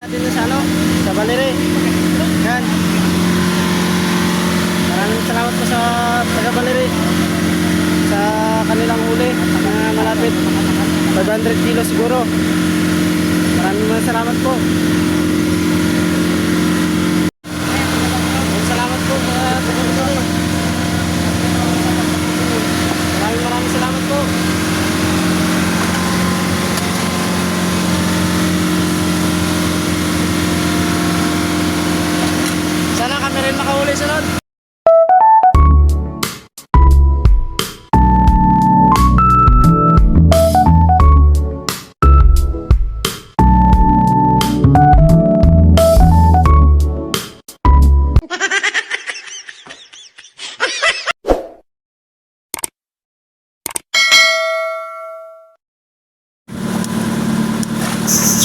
Atin na sa ano, sa Balere. Yan. Maraming salamat po sa taga Balere sa kanilang huli na malapit 500 kilo siguro. Maraming salamat po. Salamat po sa taga-huli. Maraming salamat po. Sana kami rin makahuli sunod.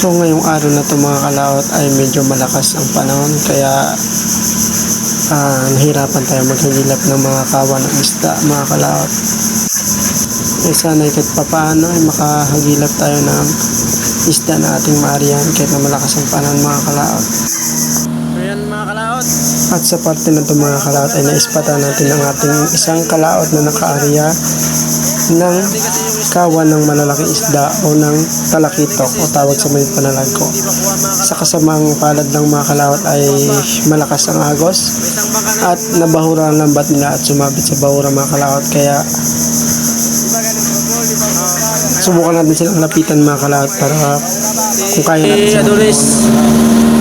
So ngayong araw na ito mga kalaot ay medyo malakas ang panahon kaya nahirapan tayo maghagilap ng mga kawan ng isda mga kalaot. Sana kahit papaano ay makahagilap tayo ng isda na ating maarihan kahit na malakas ang panahon mga kalaot. So yan mga kalaot. At sa parte na ito mga kalaot ay naispatan natin ang ating isang kalaot na nakaarya ng kawan ng malalaking isda o ng talakitok o tawag sa may panalagko. Sa kasamang palad ng mga kalawat ay malakas ang agos at nabahura ang lambat nila at sumabit sa bahura mga kalawat, kaya subukan natin silang lapitan mga kalawat para kung kaya natin silang Adonis,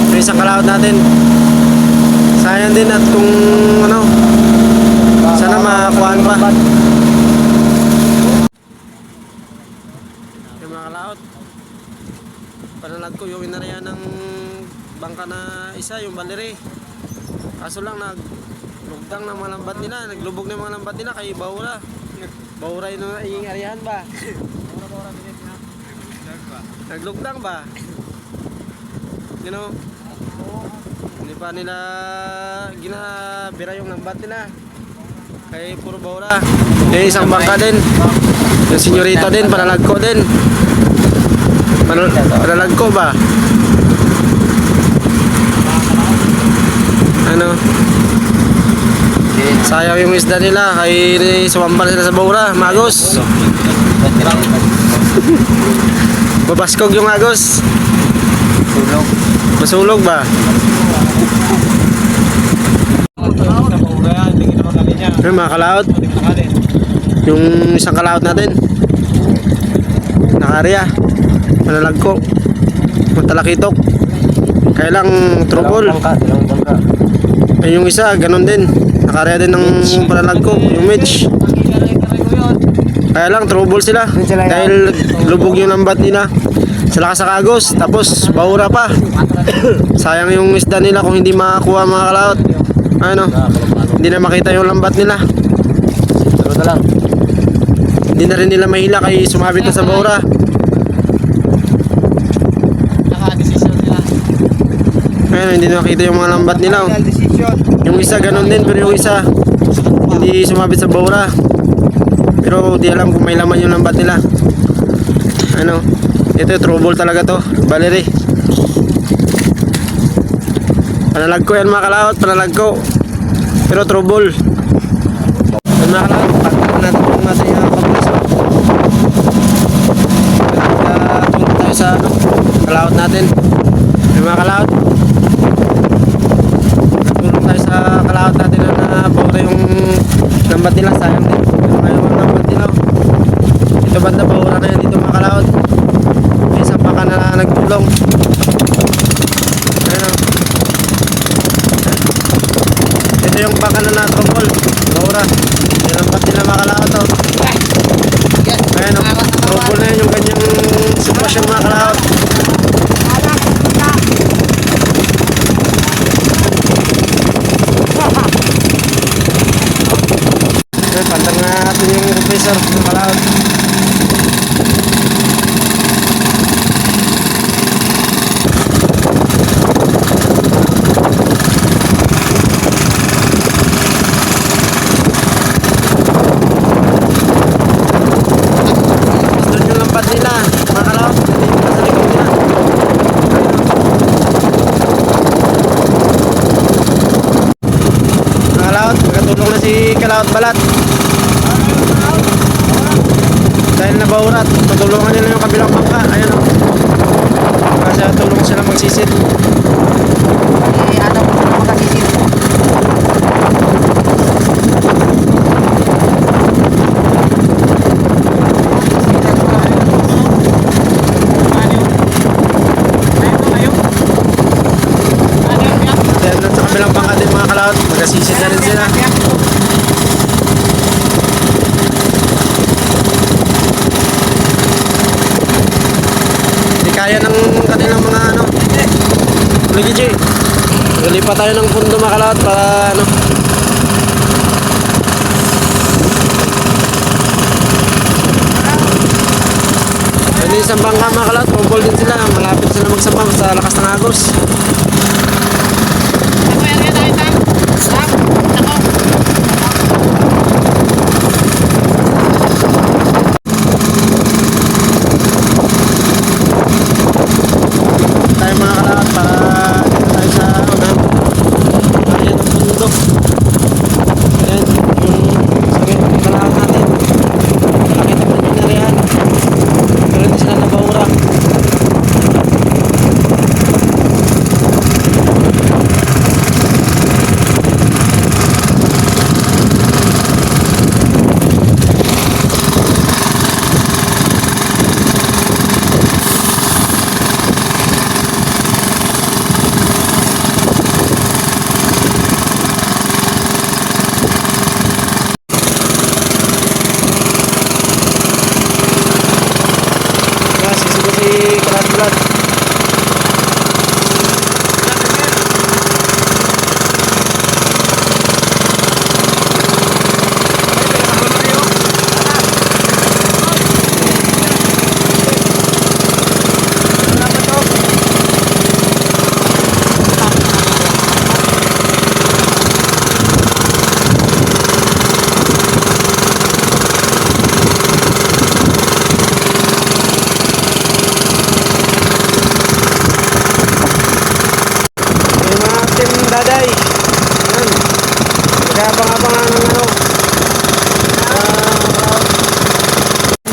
ito isang kalawat natin. Sayang din at kung ano, sana makakuhaan pa. Mga kalaot, panalag ko yung inarya ng bangka na isa, yung Balere. Kaso lang naglugdang ng mga lambat nila, naglubog ng mga lambat nila kay Bahura. Bahura yun ang iyong aryahan ba? Naglugdang ba? You know? Hindi pa nila ginabira yung lambat nila. Kay puro Bahura. Yung isang bangka din. Yung senyorita din, panalag ko din. Panalag ko ba? Ano? Sayang yung isda nila, kay sumambal sila sa Bahura, magos. Babaskog yung agos. Masulog ba? Yung mga kalaot, yung isang kalaot natin nakarya, manalagko, matalakitok, kaya lang trouble. Ay yung isa ganon din, nakarya din ng panalagko, yung Mitch, kaya lang trouble sila dahil lubog yung lambat nila sa lakas sa kagos, tapos bahura pa. Sayang yung isda nila kung hindi makakuha mga kalaot. Ano, hindi na makita yung lambat nila. Hindi na rin nila mahila kay sumabit na sa bahura. Ayun, hindi na makita yung mga lambat nila. Yung isa ganon din, pero yung isa hindi sumabit sa bahura. Pero di alam kung may laman yung lambat nila. Ano, ito trouble talaga to, Balere. Panalag ko yan mga kalaot, panalag ko. Pero trouble. Yan mga kalaot, pagkakas natin yung natin pagkakas. Punta tayo sa kalaot natin. Yan mga kalaot. Nagtulong tayo sa kalaot natin na pawara yung lambat nila, sayang din. Pero kayo ang lambat nila. Ito banda pawara na yan dito mga kalaot. May isang baka na nagtulong. Ito yung baka na na-trouble, bahura. Yung lambat nila mga kalaot to. Ayan o, trouble na yun yung ganyang sitwasyon mga kalaot. Ayan, pandang natin yung compressor mga kalaot. Kalaot, magkatulong na si Kalaot Balat. Dahil nabaurat, tutulungan nila yung kabilang bangka. Ayan o. Kasi tulong sila magsisid. Ano po sila magkasisid? Dahil doon sa kabilang bangka din mga Kalaot, magkasisid na rin sila. Hindi kaya ng kanilang mga ano. Lagi G. Lipat tayo ng pundo mga Kalaot para ano. Pwede isang bangka mga Kalaot, kumpol din sila. Malapit sila magsabang sa lakas ng agos. Tayo mga Kalaot para dito tayo sa unang area ng pundo. Ayan, yung sakit ng Kalaot natin. Nakita mo yung narihan. Pero hindi sila nabaura. Sisigo si Kalaot Balat. Yung mga team daday. Yan. Nag-abang-abangan ng ano.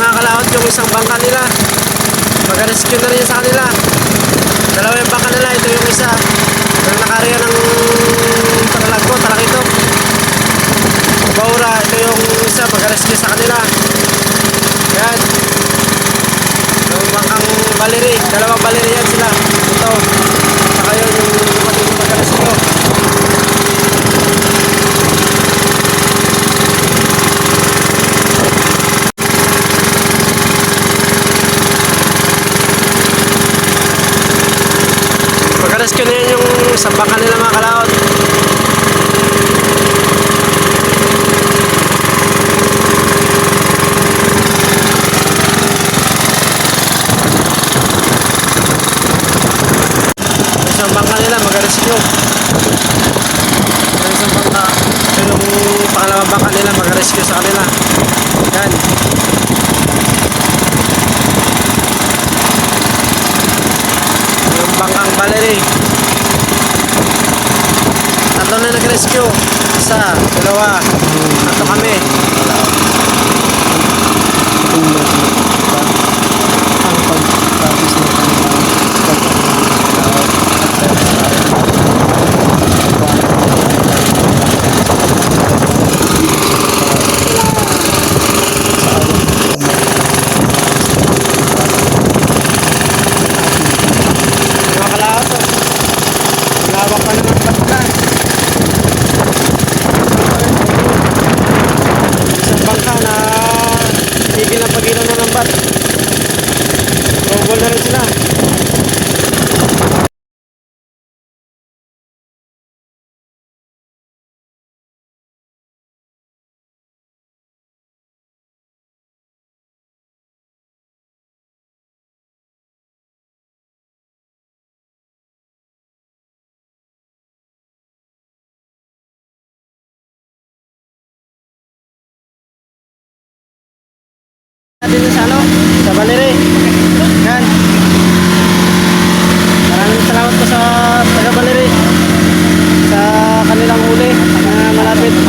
Mga Kalaot yung isang bangka nila. Mag-rescue na rin sa kanila. Dalawa yung bangka nila. Ito yung isa. Yung nakariya ng Talalagpo, Talakito. Baura, ito yung isa. Mag-rescue sa kanila. Yan. Yung bangkang Baleri. Dalawang Baleri yan sila. Ito. Saka yun yung dumating yung mag-rescue. Mag-rescue na yan yung sa bangka nila mga Kalaot. Isang bangka nila mag-rescue. Yung isang bangka, ito yung pangalawang bangka nila mag-rescue sa kanila. Yan. Yung bangkang Valerie. Tatlo na nag-rescue. Isa, dalawa, tatlo kami. Ang pag-practice ng Mga Kalaot, lawak pa naman pagka. Isang bangka na tigil ang pag-inom na ng bat. Robol na rin sila. Natin sa ano, sa Baleri. Yan. Maraming salamat po sa taga Baleri sa kanilang huli na malapit.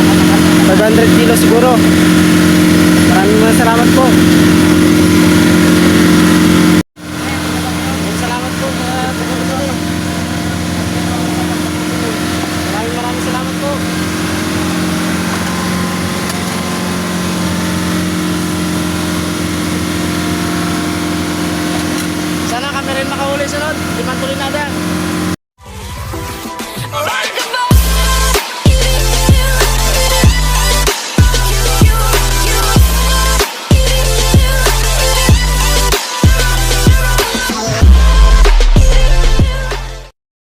Huli sunod, limang tulinada.